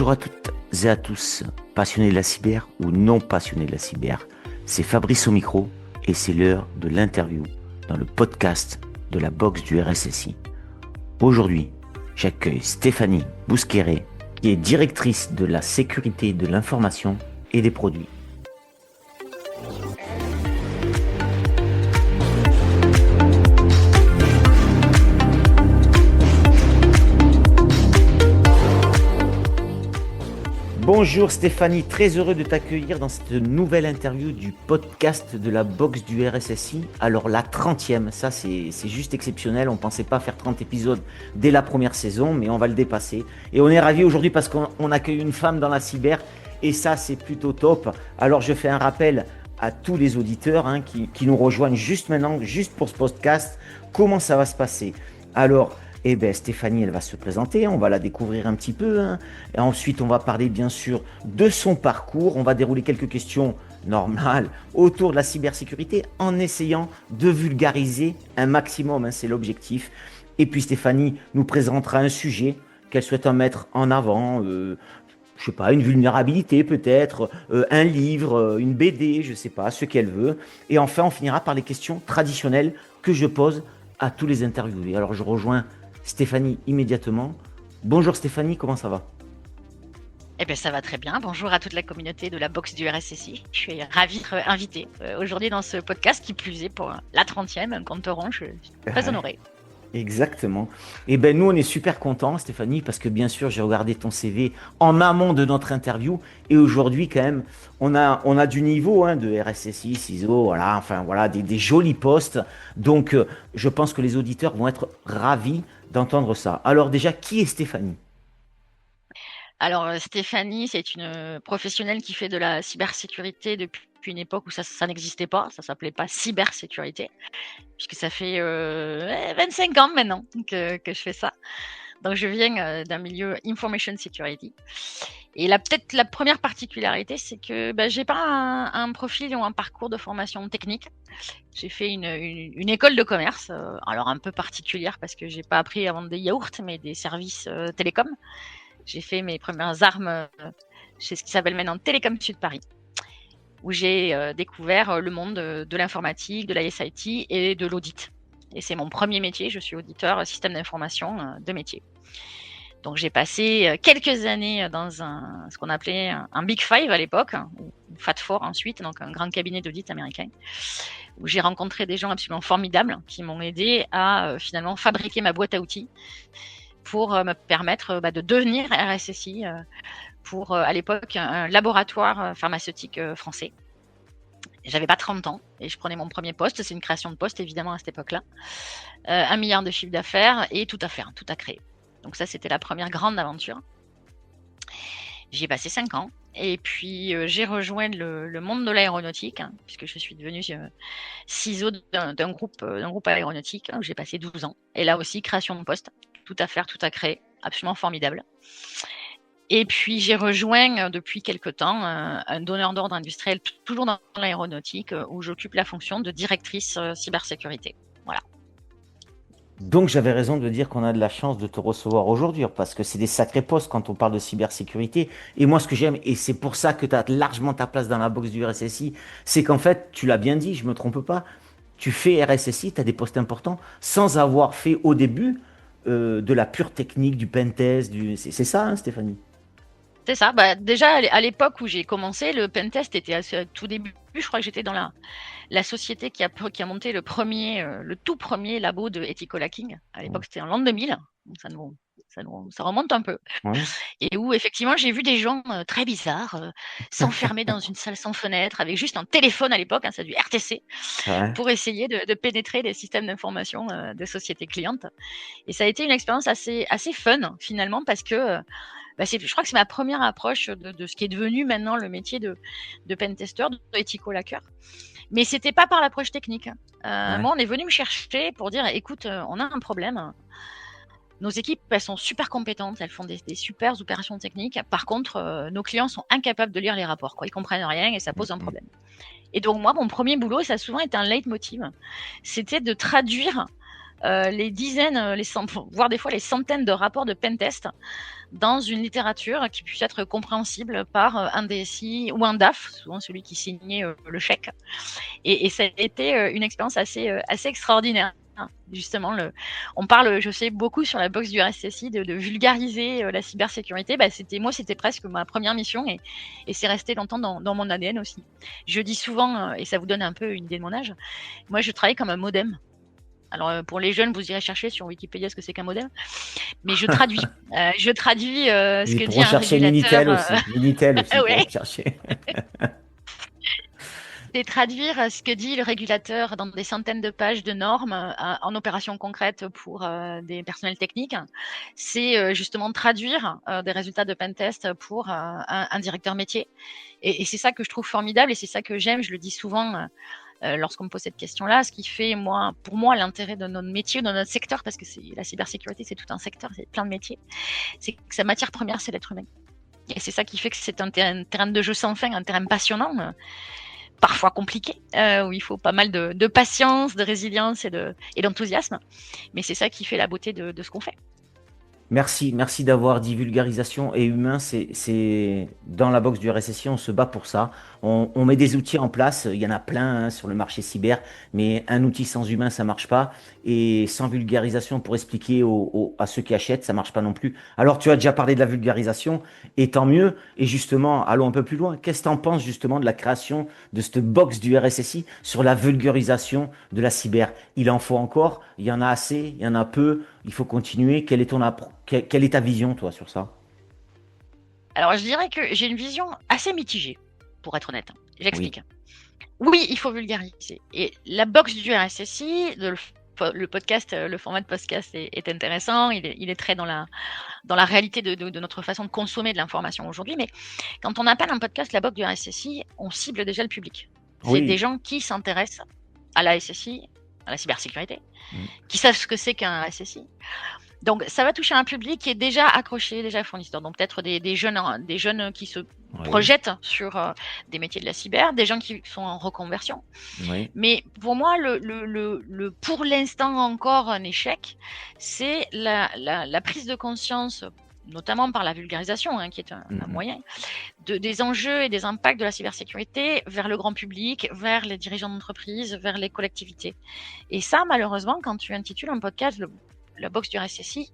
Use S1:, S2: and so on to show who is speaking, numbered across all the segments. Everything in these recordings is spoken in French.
S1: Bonjour à toutes et à tous, passionnés de la cyber ou non passionnés de la cyber. C'est Fabrice au micro et c'est l'heure de l'interview dans le podcast de la box du RSSI. Aujourd'hui, j'accueille Stéphanie Bousqueret, qui est directrice de la sécurité de l'information et des produits. Bonjour Stéphanie, très heureux de t'accueillir dans cette nouvelle interview du podcast de la box du RSSI. Alors la 30e, ça c'est juste exceptionnel, on ne pensait pas faire 30 épisodes dès la première saison, mais on va le dépasser. Et on est ravis aujourd'hui parce qu'on accueille une femme dans la cyber et ça c'est plutôt top. Alors je fais un rappel à tous les auditeurs qui nous rejoignent juste maintenant, juste pour ce podcast, comment ça va se passer. Alors, Stéphanie, elle va se présenter, on va la découvrir un petit peu. Et ensuite, on va parler bien sûr de son parcours. On va dérouler quelques questions normales autour de la cybersécurité en essayant de vulgariser un maximum, c'est l'objectif. Et puis Stéphanie nous présentera un sujet qu'elle souhaite en mettre en avant. Je sais pas, une vulnérabilité peut-être, un livre, une BD, je sais pas, ce qu'elle veut. Et enfin, on finira par les questions traditionnelles que je pose à tous les interviewés. Alors, je rejoins Stéphanie immédiatement. Bonjour Stéphanie, comment ça va?
S2: Ça va très bien. Bonjour à toute la communauté de la box du RSSI. Je suis ravie d'être invitée aujourd'hui dans ce podcast, qui plus est pour la 30e, compte rond. Je suis très honorée.
S1: Exactement. Nous, on est super contents, Stéphanie, parce que bien sûr, j'ai regardé ton CV en amont de notre interview. Et aujourd'hui, quand même, on a du niveau de RSSI, CISO, voilà, des jolis postes. Donc, je pense que les auditeurs vont être ravis d'entendre ça. Alors déjà, qui est Stéphanie?
S2: Alors, Stéphanie, c'est une professionnelle qui fait de la cybersécurité depuis une époque où ça n'existait pas. Ça s'appelait pas cybersécurité, puisque ça fait 25 ans maintenant que je fais ça. Donc, je viens d'un milieu information security. Et peut-être la première particularité, c'est que j'ai pas un profil ou un parcours de formation technique. J'ai fait une école de commerce, alors un peu particulière parce que j'ai pas appris à vendre des yaourts, mais des services télécoms. J'ai fait mes premières armes chez ce qui s'appelle maintenant Télécom Sud Paris, où j'ai découvert le monde de l'informatique, de la SIT et de l'audit. Et c'est mon premier métier, je suis auditeur système d'information de métier. Donc j'ai passé quelques années dans ce qu'on appelait un Big Five à l'époque, ou Fat Four ensuite, donc un grand cabinet d'audit américain, où j'ai rencontré des gens absolument formidables qui m'ont aidé à finalement fabriquer ma boîte à outils pour me permettre de devenir RSSI pour à l'époque un laboratoire pharmaceutique français. J'avais pas 30 ans et je prenais mon premier poste, c'est une création de poste évidemment à cette époque-là, 1 milliard de chiffre d'affaires et tout à faire, tout à créer. Donc ça, c'était la première grande aventure. J'y ai passé 5 ans. Et puis, j'ai rejoint le monde de l'aéronautique, puisque je suis devenue CISO d'un groupe aéronautique, où j'ai passé 12 ans. Et là aussi, création de poste, tout à faire, tout à créer, absolument formidable. Et puis, j'ai rejoint depuis quelque temps un donneur d'ordre industriel, toujours dans l'aéronautique, où j'occupe la fonction de directrice cybersécurité. Voilà.
S1: Donc j'avais raison de dire qu'on a de la chance de te recevoir aujourd'hui, parce que c'est des sacrés postes quand on parle de cybersécurité. Et moi, ce que j'aime, et c'est pour ça que tu as largement ta place dans la box du RSSI, c'est qu'en fait, tu l'as bien dit, je me trompe pas, tu fais RSSI, tu as des postes importants, sans avoir fait au début de la pure technique, du pentest, c'est ça, Stéphanie?
S2: C'est ça. Déjà, à l'époque où j'ai commencé, le pentest était à tout début. Je crois que j'étais dans la société qui a monté le tout premier labo de ethical hacking. À l'époque, c'était en l'an 2000. Donc ça remonte un peu.
S1: Ouais.
S2: Et où, effectivement, j'ai vu des gens très bizarres s'enfermer dans une salle sans fenêtre avec juste un téléphone à l'époque, c'est du RTC,
S1: Ouais.
S2: pour essayer de pénétrer les systèmes d'information des sociétés clientes. Et ça a été une expérience assez fun, finalement, parce que je crois que c'est ma première approche de ce qui est devenu maintenant le métier de pentester, de ethical hacker. Mais c'était pas par l'approche technique.
S1: Ouais.
S2: Moi, on est venu me chercher pour dire, écoute, on a un problème. Nos équipes, elles sont super compétentes, elles font des super opérations techniques. Par contre, nos clients sont incapables de lire les rapports, quoi. Ils comprennent rien et ça pose un problème. Et donc moi, mon premier boulot, ça a souvent été un leitmotiv, c'était de traduire les dizaines, voire des fois les centaines de rapports de pentest dans une littérature qui puisse être compréhensible par un DSI ou un DAF, souvent celui qui signait le chèque. Et ça a été une expérience assez extraordinaire. Justement, on parle, je sais, beaucoup sur la box du RSSI de vulgariser la cybersécurité. C'était presque ma première mission et c'est resté longtemps dans mon ADN aussi. Je dis souvent, et ça vous donne un peu une idée de mon âge, moi je travaille comme un modem. Alors pour les jeunes, vous irez chercher sur Wikipédia ce que c'est qu'un modem, mais je traduis. Ce
S1: Ils
S2: que dit
S1: pourront
S2: un
S1: chercher
S2: régulateur.
S1: Minitel aussi, ils
S2: Ouais.
S1: pourront chercher.
S2: C'est traduire ce que dit le régulateur dans des centaines de pages de normes en opérations concrètes pour des personnels techniques. C'est justement traduire des résultats de pentest pour un directeur métier. Et c'est ça que je trouve formidable et c'est ça que j'aime. Je le dis souvent lorsqu'on me pose cette question-là. Ce qui fait, pour moi, l'intérêt de notre métier, de notre secteur, parce que la cybersécurité, c'est tout un secteur, c'est plein de métiers, c'est que sa matière première, c'est l'être humain. Et c'est ça qui fait que c'est un terrain de jeu sans fin, un terrain passionnant. Parfois compliqué, où il faut pas mal de patience, de résilience et d'enthousiasme. Mais c'est ça qui fait la beauté de ce qu'on fait.
S1: Merci d'avoir dit vulgarisation et humain. C'est dans la box du RSSI, on se bat pour ça. On met des outils en place. Il y en a plein sur le marché cyber, mais un outil sans humain, ça marche pas. Et sans vulgarisation pour expliquer à ceux qui achètent, ça marche pas non plus. Alors, tu as déjà parlé de la vulgarisation, et tant mieux. Et justement, allons un peu plus loin. Qu'est-ce que tu en penses justement de la création de cette box du RSSI sur la vulgarisation de la cyber? Il en faut encore? Il y en a assez? Il y en a peu? Il faut continuer. Quelle est ta vision, toi, sur ça?
S2: Alors, je dirais que j'ai une vision assez mitigée, pour être honnête.
S1: Oui,
S2: J'explique. Oui, il faut vulgariser. Et la box du RSSI, le podcast, le format de podcast est intéressant. Il est très dans la réalité de notre façon de consommer de l'information aujourd'hui. Mais quand on appelle un podcast la box du RSSI, on cible déjà le public. C'est des
S1: oui.
S2: gens qui s'intéressent à la SSI, à la cybersécurité,
S1: Mm.
S2: qui savent ce que c'est qu'un SSI. Donc, ça va toucher un public qui est déjà accroché, déjà fournisseur. Donc, peut-être des jeunes qui se
S1: Oui,
S2: projettent sur des métiers de la cyber, des gens qui sont en reconversion.
S1: oui.
S2: Mais pour moi, pour l'instant encore un échec, c'est la prise de conscience, notamment par la vulgarisation, qui est un
S1: Mm,
S2: moyen, des enjeux et des impacts de la cybersécurité vers le grand public, vers les dirigeants d'entreprise, vers les collectivités. Et ça, malheureusement, quand tu intitules un podcast la box du RSSI,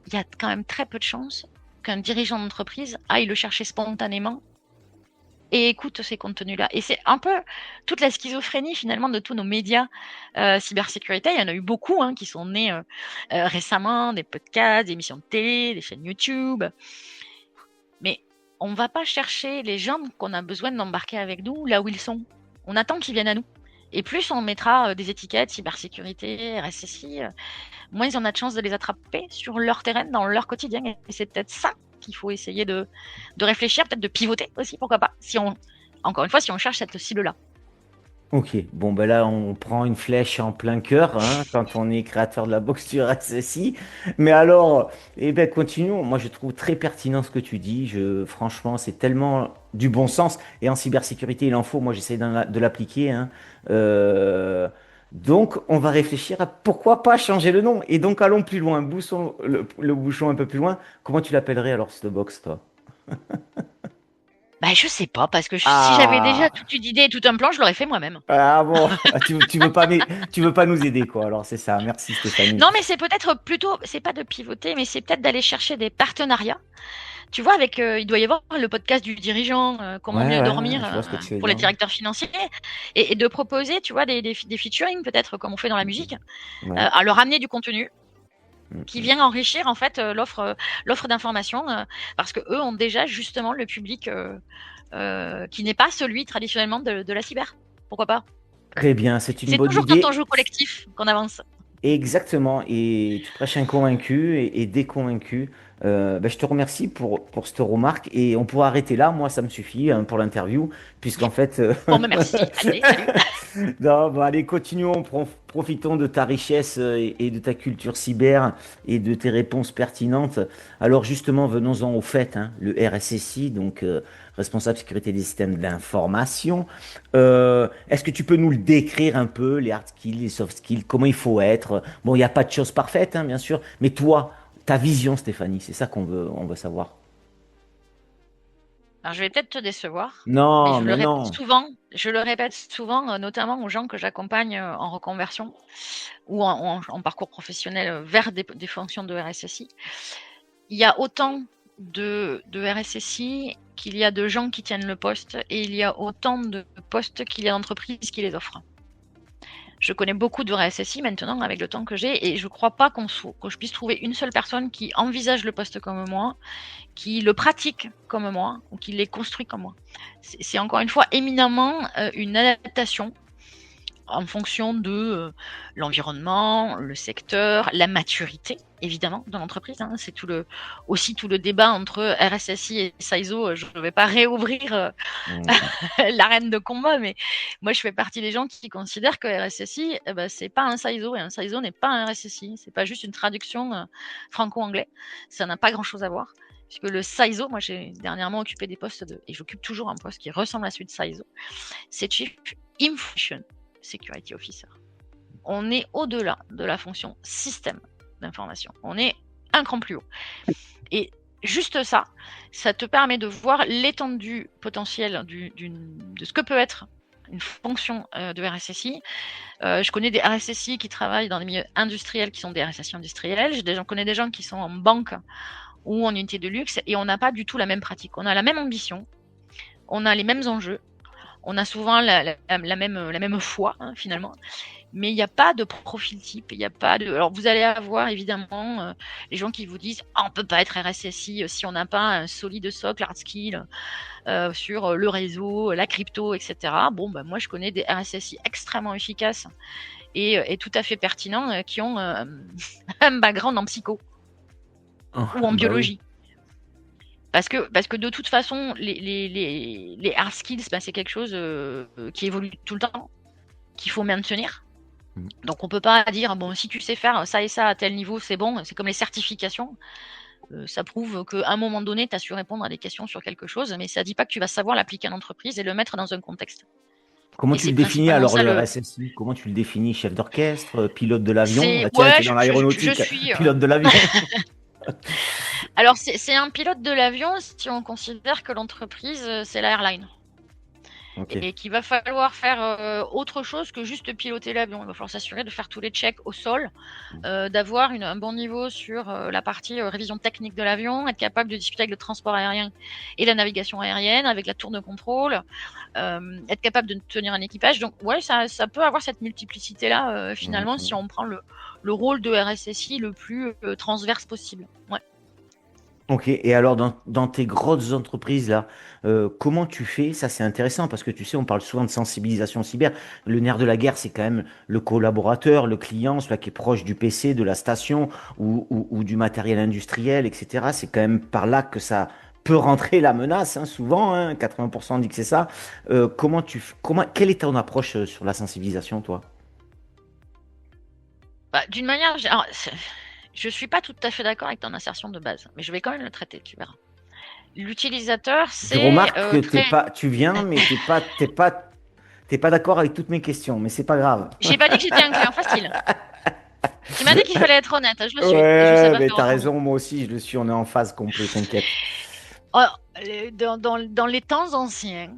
S2: il y a quand même très peu de chances qu'un dirigeant d'entreprise aille le chercher spontanément et écoute ces contenus-là. Et c'est un peu toute la schizophrénie finalement de tous nos médias cybersécurité. Il y en a eu beaucoup qui sont nés récemment, des podcasts, des émissions de télé, des chaînes YouTube. Mais on ne va pas chercher les gens qu'on a besoin d'embarquer avec nous là où ils sont. On attend qu'ils viennent à nous. Et plus on mettra des étiquettes cybersécurité, RSSI, moins on a de chances de les attraper sur leur terrain, dans leur quotidien. Et c'est peut-être ça qu'il faut essayer de réfléchir, peut-être de pivoter aussi, pourquoi pas, encore une fois, si on cherche cette cible-là.
S1: Ok, bon ben là on prend une flèche en plein cœur quand on est créateur de la boxe du RSSI. Mais alors, eh ben continuons. Moi je trouve très pertinent ce que tu dis. Franchement, c'est tellement du bon sens. Et en cybersécurité, il en faut. Moi j'essaie de l'appliquer. Donc on va réfléchir à pourquoi pas changer le nom. Et donc allons plus loin. Bouchons le bouchon un peu plus loin. Comment tu l'appellerais alors cette boxe, toi?
S2: Bah, je sais pas, parce que si j'avais déjà
S1: Ah,
S2: toute une idée et tout un plan, je l'aurais fait moi-même.
S1: ah bon, tu veux pas nous aider quoi. Alors c'est ça. Merci Stéphanie.
S2: Non, mais c'est peut-être plutôt, c'est pas de pivoter, mais c'est peut-être d'aller chercher des partenariats. Tu vois, il doit y avoir le podcast du dirigeant, Comment
S1: Ouais,
S2: mieux
S1: ouais, ouais,
S2: dormir
S1: je vois ce que tu veux
S2: pour les
S1: dire.
S2: directeurs financiers, et de proposer, tu vois, des featuring peut-être comme on fait dans la musique,
S1: Ouais.
S2: à leur amener du contenu
S1: Mm,
S2: qui
S1: mm.
S2: vient enrichir en fait l'offre d'information, parce que eux ont déjà justement le public qui n'est pas celui traditionnellement de la cyber. Pourquoi pas?
S1: Très bien, c'est une
S2: C'est
S1: bonne
S2: toujours quand on
S1: idée.
S2: joue collectif qu'on avance.
S1: Exactement. Et tu prêches un convaincu et des convaincus. Ben, je te remercie pour cette remarque et on pourra arrêter là. Moi, ça me suffit pour l'interview, puisqu'en fait,
S2: Bon, ben merci. Allez, salut.
S1: Non, bon, allez, continuons, profitons de ta richesse et de ta culture cyber et de tes réponses pertinentes. Alors justement, venons-en au fait, hein, le RSSI, donc responsable sécurité des systèmes d'information. Est-ce que tu peux nous le décrire un peu, les hard skills, les soft skills, comment il faut être? Bon, il n'y a pas de choses parfaites, hein, bien sûr, mais toi, ta vision, Stéphanie, c'est ça on veut savoir.
S2: Alors, je vais peut-être te décevoir, mais
S1: Non, mais non.
S2: je le répète souvent, notamment aux gens que j'accompagne en reconversion ou en parcours professionnel vers des fonctions de RSSI. Il y a autant de RSSI qu'il y a de gens qui tiennent le poste et il y a autant de postes qu'il y a d'entreprises qui les offrent. Je connais beaucoup de RSSI maintenant avec le temps que j'ai et je ne crois pas que je puisse trouver une seule personne qui envisage le poste comme moi, qui le pratique comme moi ou qui les construit comme moi. C'est encore une fois éminemment une adaptation en fonction de l'environnement, le secteur, la maturité, évidemment, de l'entreprise. Hein. C'est aussi tout le débat entre RSSI et CISO. Je ne vais pas réouvrir l'arène de combat, mais moi, je fais partie des gens qui considèrent que RSSI, c'est pas un CISO et un CISO n'est pas un RSSI. C'est pas juste une traduction franco-anglais. Ça n'a pas grand-chose à voir. Puisque le CISO, moi j'ai dernièrement occupé des postes et j'occupe toujours un poste qui ressemble à celui de CISO, c'est Chief Information Security Officer. On est au-delà de la fonction système d'information. On est un cran plus haut. Et juste ça te permet de voir l'étendue potentielle de ce que peut être une fonction de RSSI. Je connais des RSSI qui travaillent dans des milieux industriels qui sont des RSSI industriels. Je connais des gens qui sont en banque ou en unité de luxe et on n'a pas du tout la même pratique. On a la même ambition, on a les mêmes enjeux, on a souvent la même foi finalement, mais il n'y a pas de profil type, il n'y a pas de. Alors vous allez avoir évidemment les gens qui vous disent on peut pas être RSSI si on n'a pas un solide socle hard skill sur le réseau, la crypto, etc. Bon, moi je connais des RSSI extrêmement efficaces et tout à fait pertinents qui ont un background en psycho
S1: Oh,
S2: ou en
S1: bah oui.
S2: biologie. Parce que de toute façon, les hard skills, c'est quelque chose qui évolue tout le temps, qu'il faut maintenir. Donc on peut pas dire bon si tu sais faire ça et ça à tel niveau c'est bon, c'est comme les certifications. Ça prouve qu'à un moment donné tu as su répondre à des questions sur quelque chose, mais ça dit pas que tu vas savoir l'appliquer à l'entreprise et le mettre dans un contexte.
S1: Comment
S2: Et
S1: tu
S2: c'est
S1: le définis
S2: principalement
S1: alors
S2: ça
S1: le
S2: le.
S1: RSSI? Comment tu le définis? Chef d'orchestre, pilote de l'avion?
S2: C'est
S1: Ah tiens,
S2: ouais,
S1: t'es dans
S2: je
S1: l'aéronautique,
S2: suis.
S1: pilote de l'avion.
S2: Alors c'est un pilote de l'avion si on considère que l'entreprise c'est l'airline.
S1: Ok.
S2: Et qu'il va falloir faire autre chose que juste piloter l'avion. Il va falloir s'assurer de faire tous les checks au sol, d'avoir un bon niveau sur la partie révision technique de l'avion, être capable de discuter avec le transport aérien et la navigation aérienne, avec la tour de contrôle, être capable de tenir un équipage. Donc ouais, ça peut avoir cette multiplicité-là finalement si on prend le rôle de RSSI le plus transverse possible. Ouais.
S1: Ok, et alors dans tes grosses entreprises là, comment tu fais? Ça c'est intéressant parce que tu sais, on parle souvent de sensibilisation cyber. Le nerf de la guerre, c'est quand même le collaborateur, le client, celui qui est proche du PC, de la station ou du matériel industriel, etc. C'est quand même par là que ça peut rentrer la menace, hein, souvent, hein, 80% dit que c'est ça. Quelle est ton approche sur la sensibilisation, toi?
S2: D'une manière, alors, je suis pas tout à fait d'accord avec ton assertion de base, mais je vais quand même le traiter, tu verras. L'utilisateur,
S1: Je
S2: c'est
S1: remarque que t'es
S2: très.
S1: pas, tu viens, mais t'es pas d'accord avec toutes mes questions, mais c'est pas grave.
S2: J'ai pas dit que j'étais un client facile. Tu m'as dit qu'il fallait être honnête, je le suis, et je sais
S1: Ouais,
S2: pas
S1: mais
S2: faire
S1: t'as
S2: autrement.
S1: raison, moi aussi, je le suis, on est en phase complète, t'inquiète.
S2: Oh, dans les temps anciens,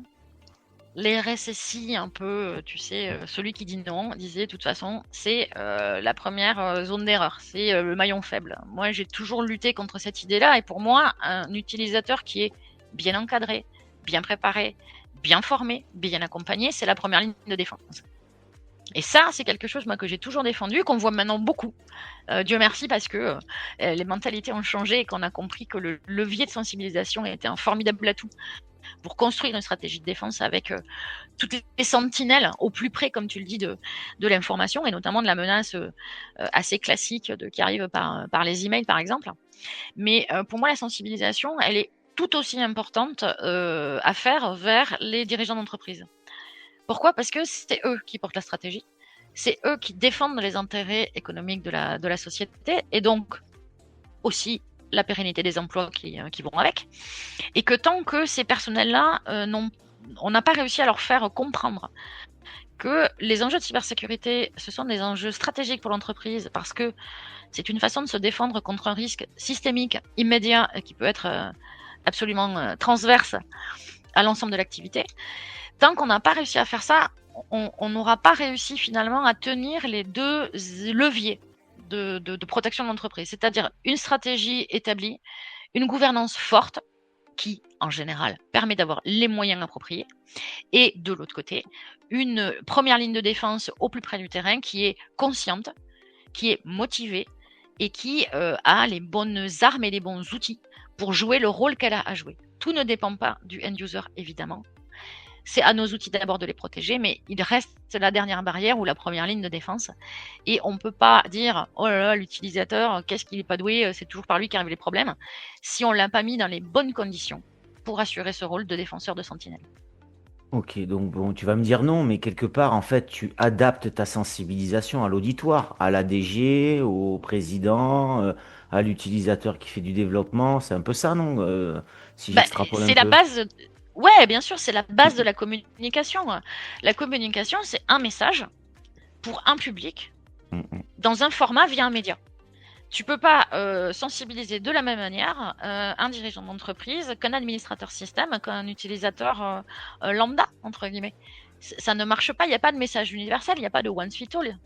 S2: les RSSI, un peu, tu sais, celui qui dit non, disait de toute façon, c'est la première zone d'erreur, c'est le maillon faible. Moi, j'ai toujours lutté contre cette idée-là, et pour moi, un utilisateur qui est bien encadré, bien préparé, bien formé, bien accompagné, c'est la première ligne de défense. Et ça, c'est quelque chose moi, que j'ai toujours défendu, qu'on voit maintenant beaucoup. Dieu merci parce que les mentalités ont changé et qu'on a compris que le levier de sensibilisation était un formidable atout pour construire une stratégie de défense avec toutes les sentinelles au plus près, comme tu le dis, de l'information et notamment de la menace assez classique qui arrive par les emails, par exemple. Mais pour moi, la sensibilisation, elle est tout aussi importante à faire vers les dirigeants d'entreprise. Pourquoi ? Parce que c'est eux qui portent la stratégie, c'est eux qui défendent les intérêts économiques de la société et donc aussi la pérennité des emplois qui vont avec. Et que tant que ces personnels-là, on n'a pas réussi à leur faire comprendre que les enjeux de cybersécurité, ce sont des enjeux stratégiques pour l'entreprise parce que c'est une façon de se défendre contre un risque systémique, immédiat, qui peut être absolument transverse à l'ensemble de l'activité. Tant qu'on n'a pas réussi à faire ça, on n'aura pas réussi finalement à tenir les deux leviers de protection de l'entreprise, c'est-à-dire une stratégie établie, une gouvernance forte qui, en général, permet d'avoir les moyens appropriés, et de l'autre côté, une première ligne de défense au plus près du terrain qui est consciente, qui est motivée et qui a les bonnes armes et les bons outils pour jouer le rôle qu'elle a à jouer. Tout ne dépend pas du end-user, évidemment. C'est à nos outils d'abord de les protéger, mais il reste la dernière barrière ou la première ligne de défense. Et on ne peut pas dire « Oh là là, l'utilisateur, qu'est-ce qu'il n'est pas doué, c'est toujours par lui qu'arrivent les problèmes », si on ne l'a pas mis dans les bonnes conditions pour assurer ce rôle de défenseur de sentinelle.
S1: Ok, donc bon, tu vas me dire non, mais quelque part, en fait, tu adaptes ta sensibilisation à l'auditoire, à la DG, au président, à l'utilisateur qui fait du développement. C'est un peu ça, non? Si j'extrapole un
S2: C'est la
S1: peu.
S2: base. Ouais, bien sûr, c'est la base de la communication. La communication, c'est un message pour un public
S1: Mm, mm.
S2: dans un format via un média. Tu peux pas sensibiliser de la même manière un dirigeant d'entreprise qu'un administrateur système, qu'un utilisateur lambda, entre guillemets. Ça ne marche pas, il n'y a pas de message universel, il n'y a pas de one fit all.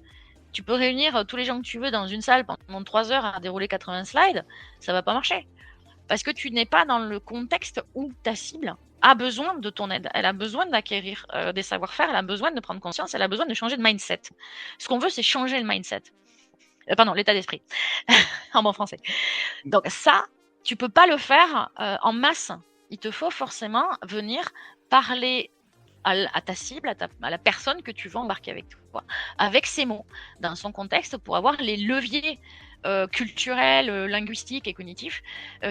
S2: Tu peux réunir tous les gens que tu veux dans une salle pendant 3 heures à dérouler 80 slides, ça va pas marcher. Parce que tu n'es pas dans le contexte où ta cible a besoin de ton aide. Elle a besoin d'acquérir des savoir-faire, elle a besoin de prendre conscience, elle a besoin de changer de mindset. Ce qu'on veut, c'est changer le mindset. Pardon, l'état d'esprit, en bon français. Donc ça, tu peux pas le faire en masse. Il te faut forcément venir parler à ta cible, à la personne que tu veux embarquer avec toi, avec ces mots, dans son contexte, pour avoir les leviers culturels, linguistiques et cognitifs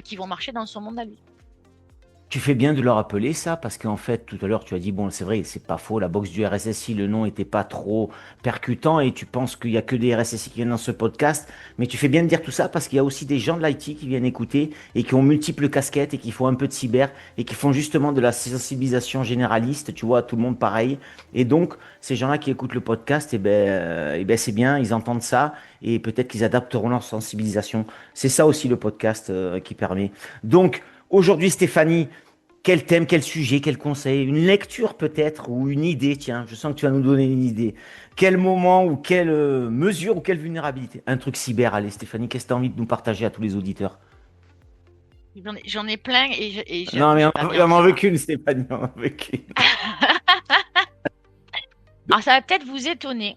S2: qui vont marcher dans son monde à lui.
S1: Tu fais bien de le rappeler ça, parce qu'en fait, tout à l'heure, tu as dit, bon, c'est vrai, c'est pas faux, la box du RSSI, le nom était pas trop percutant, et tu penses qu'il y a que des RSSI qui viennent dans ce podcast, mais tu fais bien de dire tout ça, parce qu'il y a aussi des gens de l'IT qui viennent écouter, et qui ont multiples casquettes, et qui font un peu de cyber, et qui font justement de la sensibilisation généraliste, tu vois, tout le monde pareil. Et donc, ces gens-là qui écoutent le podcast, c'est bien, ils entendent ça, et peut-être qu'ils adapteront leur sensibilisation. C'est ça aussi le podcast qui permet. Donc, aujourd'hui, Stéphanie, quel thème, quel sujet, quel conseil, une lecture peut-être ou une idée, tiens, je sens que tu vas nous donner une idée. Quel moment ou quelle mesure ou quelle vulnérabilité? Un truc cyber, allez Stéphanie, qu'est-ce que tu as envie de nous partager à tous les auditeurs?
S2: J'en ai plein et
S1: Non,
S2: j'avoue,
S1: mais
S2: j'ai pas
S1: il
S2: bien
S1: m'en
S2: fait
S1: veut
S2: ça.
S1: qu'une, Stéphanie, il m'en veut qu'une.
S2: Alors ça va peut-être vous étonner.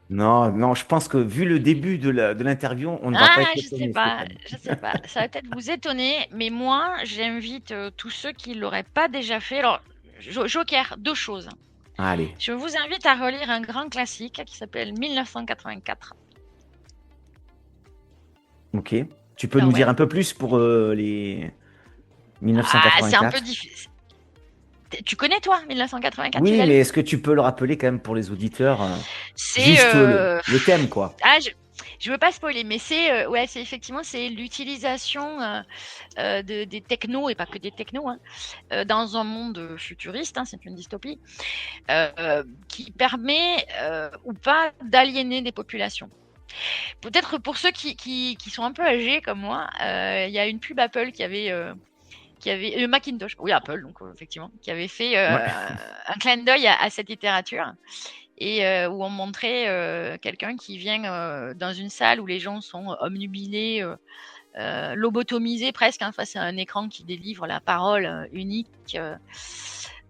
S1: Non, non, je pense que vu le début de l'interview, on ne va pas
S2: Ah,
S1: être étonné, Stéphanie.
S2: je sais pas. Ça va peut-être vous étonner, mais moi, j'invite tous ceux qui l'auraient pas déjà fait. Alors, Joker, 2 choses.
S1: Allez,
S2: Je vous invite à relire un grand classique qui s'appelle 1984.
S1: ok. Tu peux
S2: Ah
S1: nous dire
S2: ouais.
S1: un peu plus pour les
S2: Ah, c'est un peu
S1: 1984?
S2: difficile. Tu connais toi 1984, tu
S1: Oui,
S2: l'as
S1: mais
S2: lu?
S1: est-ce que tu peux le rappeler quand même pour les auditeurs,
S2: C'est
S1: juste le thème, quoi.
S2: ah, je veux pas spoiler, mais ouais, c'est effectivement c'est l'utilisation des technos et pas que des technos hein, dans un monde futuriste, hein, c'est une dystopie, qui permet ou pas d'aliéner des populations. Peut-être pour ceux qui sont un peu âgés comme moi, il y a une pub Apple qui avait Macintosh, oui Apple donc effectivement, qui avait fait
S1: Ouais.
S2: un clin d'œil à cette littérature et où on montrait quelqu'un qui vient dans une salle où les gens sont omnubilés, lobotomisés presque hein, face à un écran qui délivre la parole unique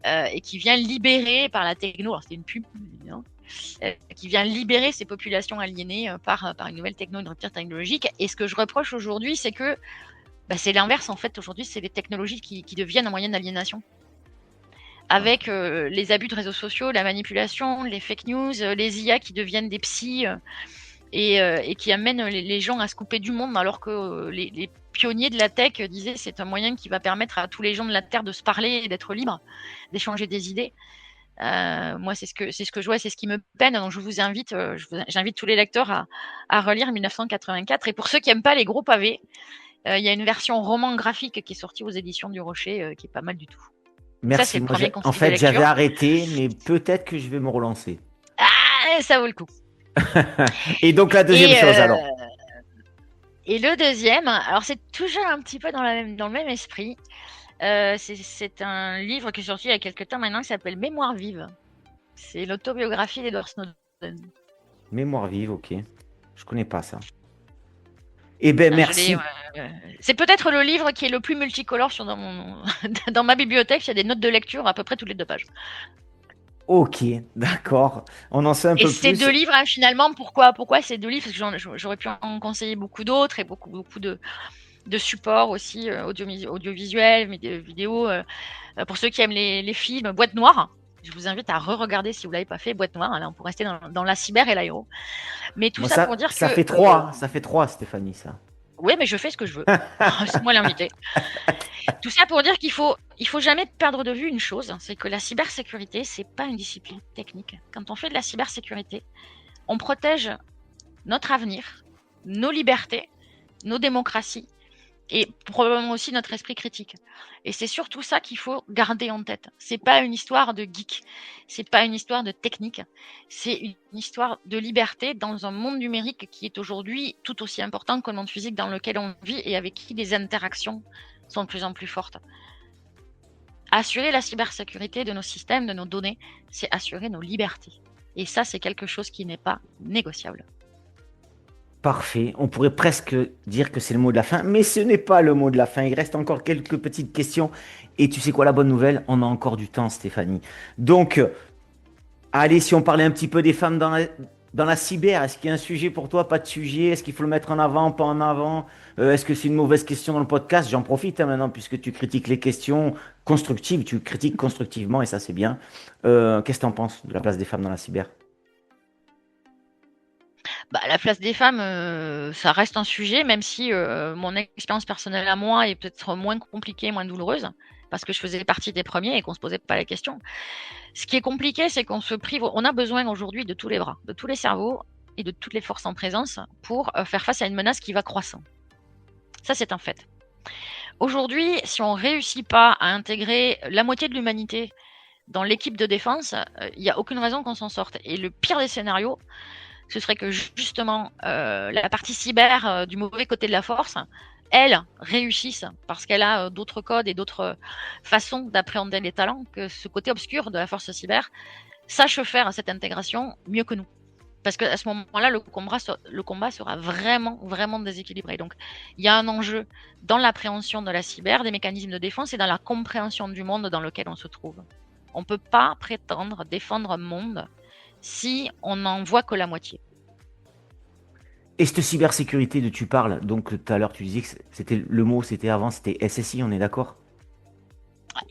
S2: et qui vient libérer par la techno, alors c'était une pub évidemment, qui vient libérer ces populations aliénées par une nouvelle techno, une rupture technologique. Et ce que je reproche aujourd'hui, c'est que c'est l'inverse en fait. Aujourd'hui, c'est les technologies qui deviennent un moyen d'aliénation. Avec les abus de réseaux sociaux, la manipulation, les fake news, les IA qui deviennent des psys et qui amènent les gens à se couper du monde, alors que les pionniers de la tech disaient c'est un moyen qui va permettre à tous les gens de la Terre de se parler et d'être libres, d'échanger des idées. Moi, c'est ce que je vois, c'est ce qui me peine. Donc, je vous invite, j'invite tous les lecteurs à relire 1984. Et pour ceux qui n'aiment pas les gros pavés, il y a une version roman graphique qui est sortie aux éditions du Rocher, qui est pas mal du tout. Donc ça, c'est
S1: Merci.
S2: le
S1: Moi,
S2: premier
S1: en
S2: conseil de
S1: fait, j'avais
S2: lecture.
S1: arrêté, mais peut-être que je vais me relancer.
S2: Ah, ça vaut le coup.
S1: Et donc, la deuxième
S2: Et,
S1: chose, alors.
S2: et le deuxième, alors c'est toujours un petit peu dans le même esprit. C'est un livre qui est sorti il y a quelques temps maintenant qui s'appelle Mémoire vive. C'est l'autobiographie d'Edward Snowden.
S1: Mémoire vive, ok. Je connais pas ça. Eh ben,
S2: Ah,
S1: merci.
S2: c'est peut-être le livre qui est le plus multicolore dans ma bibliothèque. Il y a des notes de lecture à peu près toutes les 2 pages.
S1: Ok, d'accord. On en sait un
S2: Et
S1: peu
S2: ces 2
S1: plus.
S2: livres, hein, finalement, pourquoi ces 2 livres? Parce que j'aurais pu en conseiller beaucoup d'autres et beaucoup de supports aussi audiovisuels, vidéos. Pour ceux qui aiment les films, Boîte Noire. Je vous invite à re-regarder si vous l'avez pas fait, Boîte Noire. Là, on pourrait rester dans la cyber et l'aéro. Mais tout
S1: Bon,
S2: ça pour dire
S1: ça
S2: que
S1: fait trois, ça fait trois, Stéphanie, ça.
S2: ouais, mais je fais ce que je veux. C'est moi l'invité. Tout ça pour dire qu'il faut jamais perdre de vue une chose, c'est que la cybersécurité, c'est pas une discipline technique. Quand on fait de la cybersécurité, on protège notre avenir, nos libertés, nos démocraties et probablement aussi notre esprit critique. Et c'est surtout ça qu'il faut garder en tête. C'est pas une histoire de geek, c'est pas une histoire de technique, c'est une histoire de liberté dans un monde numérique qui est aujourd'hui tout aussi important que le monde physique dans lequel on vit et avec qui les interactions sont de plus en plus fortes. Assurer la cybersécurité de nos systèmes, de nos données, c'est assurer nos libertés. Et ça, c'est quelque chose qui n'est pas négociable.
S1: Parfait. On pourrait presque dire que c'est le mot de la fin, mais ce n'est pas le mot de la fin. Il reste encore quelques petites questions. Et tu sais quoi, la bonne nouvelle, on a encore du temps, Stéphanie. Donc, allez, si on parlait un petit peu des femmes dans la cyber, est-ce qu'il y a un sujet pour toi, pas de sujet? Est-ce qu'il faut le mettre en avant, pas en avant? Est-ce que c'est une mauvaise question dans le podcast? J'en profite hein, maintenant, puisque tu critiques les questions constructives, tu critiques constructivement, et ça c'est bien. Qu'est-ce que tu en penses de la place des femmes dans la cyber?
S2: Bah, la place des femmes, ça reste un sujet, même si mon expérience personnelle à moi est peut-être moins compliquée, moins douloureuse, parce que je faisais partie des premiers et qu'on se posait pas la question. Ce qui est compliqué, c'est qu'on se prive. On a besoin aujourd'hui de tous les bras, de tous les cerveaux et de toutes les forces en présence pour faire face à une menace qui va croissant. Ça, c'est un fait. Aujourd'hui, si on réussit pas à intégrer la moitié de l'humanité dans l'équipe de défense, il n'y a aucune raison qu'on s'en sorte. Et le pire des scénarios, ce serait que justement la partie cyber du mauvais côté de la force, elle réussisse parce qu'elle a d'autres codes et d'autres façons d'appréhender les talents que ce côté obscur de la force cyber sache faire cette intégration mieux que nous. Parce qu'à ce moment-là, le combat sera vraiment, vraiment déséquilibré. Donc, il y a un enjeu dans l'appréhension de la cyber, des mécanismes de défense et dans la compréhension du monde dans lequel on se trouve. On ne peut pas prétendre défendre un monde si on n'en voit que la moitié.
S1: Et cette cybersécurité dont tu parles, donc tout à l'heure tu disais que c'était le mot, c'était avant, c'était SSI, on est d'accord?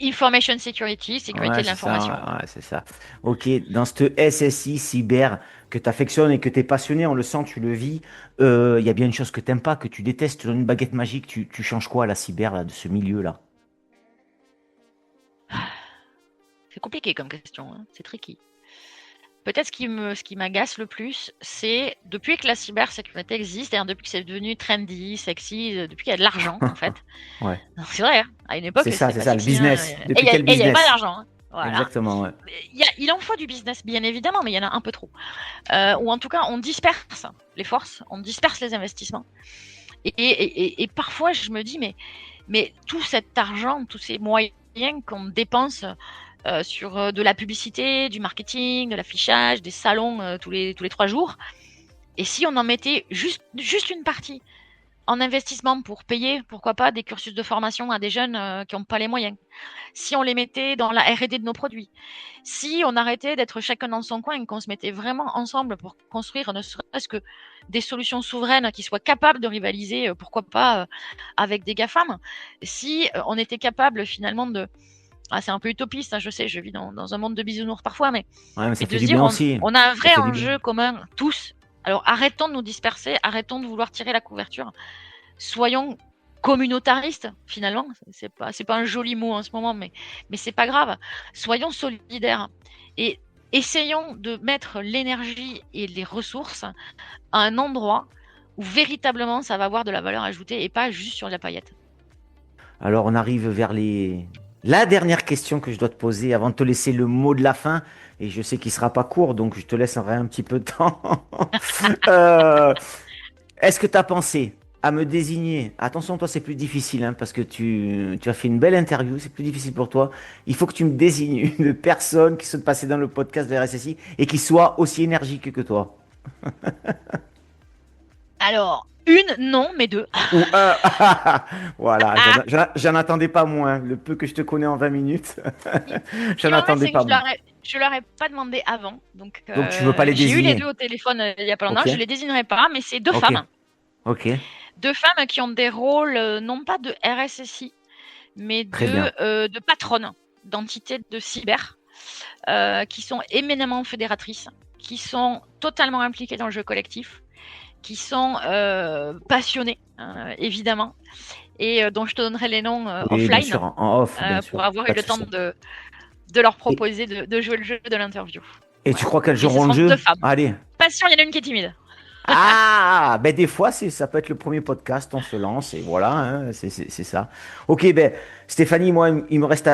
S2: Information security, sécurité
S1: Ouais,
S2: de
S1: c'est ça,
S2: l'information.
S1: ouais, ouais, c'est ça. Ok, dans cette SSI cyber que tu affectionnes et que tu es passionné, on le sent, tu le vis, il y a bien une chose que t'aimes pas, que tu détestes, tu donnes une baguette magique, tu changes quoi à la cyber, là, de ce milieu-là?
S2: C'est compliqué comme question, hein, c'est tricky. Peut-être ce qui m'agace le plus, c'est depuis que la cybersécurité existe, c'est-à-dire depuis que c'est devenu trendy, sexy, depuis qu'il y a de l'argent, en fait.
S1: Ouais,
S2: C'est vrai, hein, à une époque, c'était
S1: c'est
S2: pas
S1: ça, le
S2: sexy. Hein,
S1: business.
S2: et
S1: Depuis quel
S2: il n'y avait pas
S1: business?
S2: d'argent. Hein, voilà.
S1: Exactement, ouais.
S2: Il en faut du business, bien évidemment, mais il y en a un peu trop. Ou en tout cas, on disperse les forces, on disperse les investissements. Et parfois, je me dis, mais tout cet argent, tous ces moyens qu'on dépense sur de la publicité, du marketing, de l'affichage, des salons tous les 3 jours, et si on en mettait juste une partie en investissement pour payer, pourquoi pas, des cursus de formation à des jeunes qui n'ont pas les moyens. Si on les mettait dans la R&D de nos produits. Si on arrêtait d'être chacun dans son coin et qu'on se mettait vraiment ensemble pour construire ne serait-ce que des solutions souveraines qui soient capables de rivaliser, pourquoi pas, avec des GAFAM. Si on était capable finalement de... Ah, c'est un peu utopiste, hein, je sais, je vis dans un monde de bisounours parfois, mais
S1: Ouais, mais ça
S2: et
S1: fait
S2: de se
S1: du
S2: dire
S1: bien aussi.
S2: on a un
S1: Ça
S2: vrai
S1: fait du bien.
S2: enjeu commun tous. Alors arrêtons de nous disperser, arrêtons de vouloir tirer la couverture. Soyons communautaristes finalement. C'est pas un joli mot en ce moment, mais c'est pas grave. Soyons solidaires Et essayons de mettre l'énergie et les ressources à un endroit où véritablement ça va avoir de la valeur ajoutée et pas juste sur la paillette.
S1: Alors, on arrive vers la dernière question que je dois te poser avant de te laisser le mot de la fin. Et je sais qu'il sera pas court, donc je te laisserai un petit peu de temps. Euh, Est-ce que tu as pensé à me désigner? Attention, toi, c'est plus difficile, hein, parce que tu as fait une belle interview, c'est plus difficile pour toi. Il faut que tu me désignes une personne qui soit passée dans le podcast de la RSSI et qui soit aussi énergique que toi.
S2: Alors, une, non, mais deux.
S1: Ou un. Voilà, j'en attendais pas moins. Le peu que je te connais en 20 minutes,
S2: Ce
S1: j'en
S2: qui m'embête,
S1: attendais
S2: c'est que
S1: pas moins.
S2: je leur ai pas demandé avant. Donc,
S1: Donc, tu veux pas les
S2: j'ai eu les deux
S1: désigner?
S2: au téléphone il y a pas longtemps.
S1: Ok,
S2: Je les désignerai pas, mais c'est deux
S1: ok,
S2: femmes.
S1: ok.
S2: Deux femmes qui ont des rôles, non pas de RSSI, mais
S1: Très bien.
S2: de patronnes d'entités de cyber, qui sont éminemment fédératrices, qui sont totalement impliquées dans le jeu collectif, qui sont passionnées, évidemment, et dont je te donnerai les noms
S1: Oui, bien
S2: offline
S1: sûr, en off, bien
S2: pour
S1: sûr.
S2: avoir eu
S1: Pas de
S2: le temps
S1: souci.
S2: de leur
S1: Et,
S2: proposer de jouer le jeu de l'interview.
S1: et tu
S2: Voilà.
S1: crois qu'elles
S2: Et ce
S1: joueront le
S2: seront
S1: jeu?
S2: deux femmes.
S1: Allez.
S2: Pas sûr, il y en a une qui est timide.
S1: Ah, ben des fois, ça peut être le premier podcast, on se lance et voilà, hein, c'est ça. Ok, ben Stéphanie, moi, il me reste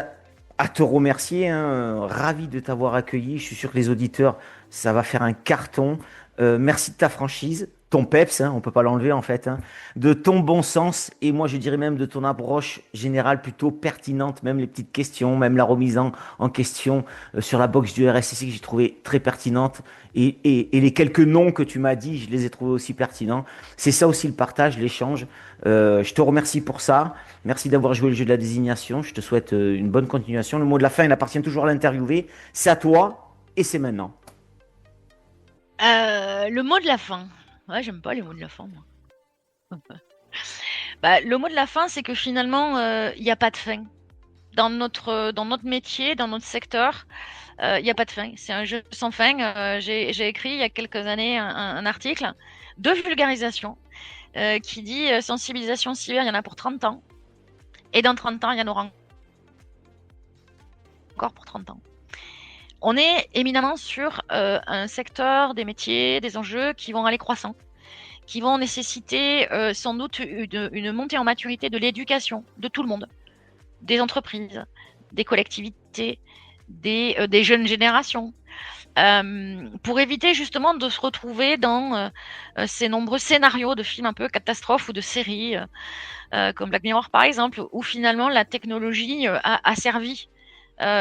S1: à te remercier, hein, ravi de t'avoir accueilli. Je suis sûr que les auditeurs, ça va faire un carton. Merci de ta franchise, ton peps, hein, on peut pas l'enlever en fait, hein, de ton bon sens et moi je dirais même de ton approche générale plutôt pertinente, même les petites questions, même la remise en question sur la box du RSSI que j'ai trouvé très pertinente. Et les quelques noms que tu m'as dit, je les ai trouvés aussi pertinents. C'est ça aussi le partage, l'échange. Je te remercie pour ça. Merci d'avoir joué le jeu de la désignation. Je te souhaite une bonne continuation. Le mot de la fin, il appartient toujours à l'interviewé. C'est à toi et c'est maintenant.
S2: Le mot de la fin. Ouais, j'aime pas les mots de la fin, moi. Bah, le mot de la fin, c'est que finalement, il n'y a pas de fin. Dans notre métier, dans notre secteur, il n'y a pas de fin. C'est un jeu sans fin. J'ai écrit il y a quelques années un article de vulgarisation qui dit sensibilisation cyber, il y en a pour 30 ans. Et dans 30 ans, il y en aura encore pour 30 ans. On est éminemment sur un secteur des métiers, des enjeux qui vont aller croissant, qui vont nécessiter sans doute une montée en maturité de l'éducation de tout le monde, des entreprises, des collectivités, des jeunes générations, pour éviter justement de se retrouver dans ces nombreux scénarios de films un peu catastrophes ou de séries, comme Black Mirror par exemple, où finalement la technologie a servi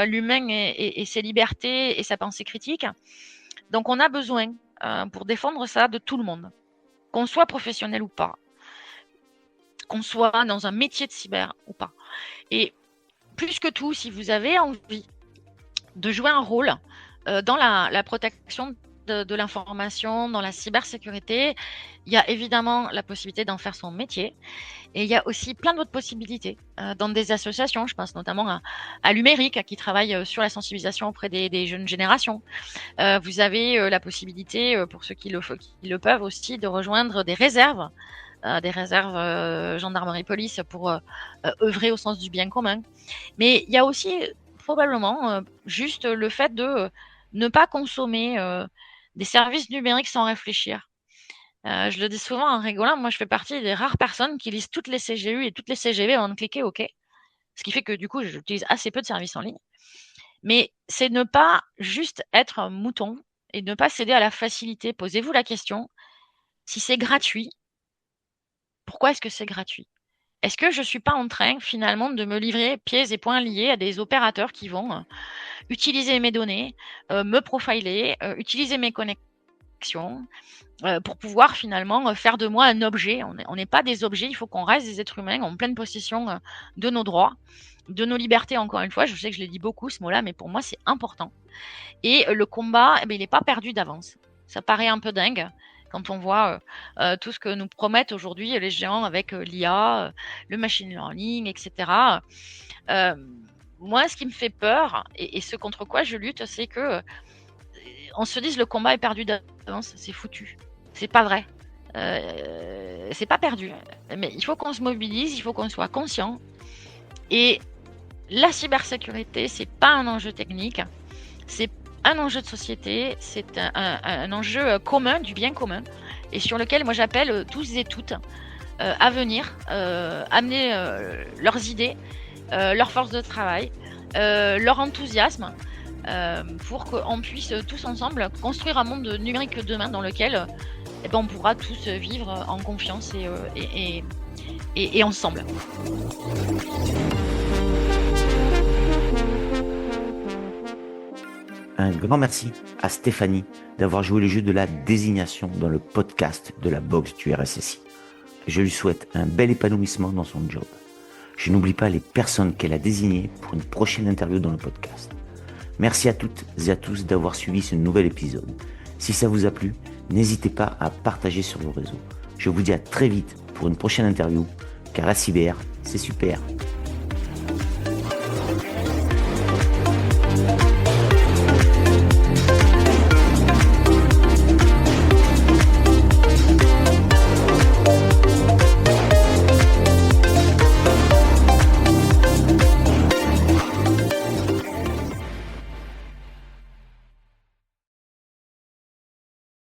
S2: l'humain et ses libertés et sa pensée critique. Donc on a besoin, pour défendre ça, de tout le monde, qu'on soit professionnel ou pas, qu'on soit dans un métier de cyber ou pas. Et plus que tout, si vous avez envie de jouer un rôle dans la protection de l'information, dans la cybersécurité, il y a évidemment la possibilité d'en faire son métier. Et il y a aussi plein d'autres possibilités dans des associations. Je pense notamment à l'Umérique qui travaille sur la sensibilisation auprès des jeunes générations. Vous avez la possibilité, pour ceux qui le peuvent aussi, de rejoindre des réserves gendarmerie police pour œuvrer au sens du bien commun. Mais il y a aussi probablement juste le fait de ne pas consommer des services numériques sans réfléchir. Je le dis souvent en rigolant, moi je fais partie des rares personnes qui lisent toutes les CGU et toutes les CGV avant de cliquer OK. Ce qui fait que du coup, j'utilise assez peu de services en ligne. Mais c'est ne pas juste être un mouton et ne pas céder à la facilité. Posez-vous la question, si c'est gratuit, pourquoi est-ce que c'est gratuit? Est-ce que je ne suis pas en train finalement de me livrer pieds et poings liés à des opérateurs qui vont utiliser mes données, me profiler, utiliser mes connexions pour pouvoir finalement faire de moi un objet. On n'est pas des objets, il faut qu'on reste des êtres humains en pleine possession de nos droits, de nos libertés, encore une fois. Je sais que je l'ai dit beaucoup ce mot-là, mais pour moi c'est important. Et le combat, il n'est pas perdu d'avance. Ça paraît un peu dingue quand on voit tout ce que nous promettent aujourd'hui les géants avec l'IA, le machine learning, etc. Moi, ce qui me fait peur et ce contre quoi je lutte, c'est que on se dise le combat est perdu d'avance, c'est foutu. C'est pas vrai. C'est pas perdu. Mais il faut qu'on se mobilise, il faut qu'on soit conscient. Et la cybersécurité, c'est pas un enjeu technique. C'est un enjeu de société, c'est un enjeu commun, du bien commun, et sur lequel moi j'appelle tous et toutes à venir amener leurs idées, leur force de travail, leur enthousiasme, pour qu'on puisse tous ensemble construire un monde numérique de demain dans lequel on pourra tous vivre en confiance et ensemble.
S1: Un grand merci à Stéphanie d'avoir joué le jeu de la désignation dans le podcast de la boxe du RSSI. Je lui souhaite un bel épanouissement dans son job. Je n'oublie pas les personnes qu'elle a désignées pour une prochaine interview dans le podcast. Merci à toutes et à tous d'avoir suivi ce nouvel épisode. Si ça vous a plu, n'hésitez pas à partager sur vos réseaux. Je vous dis à très vite pour une prochaine interview, car la cyber, c'est super.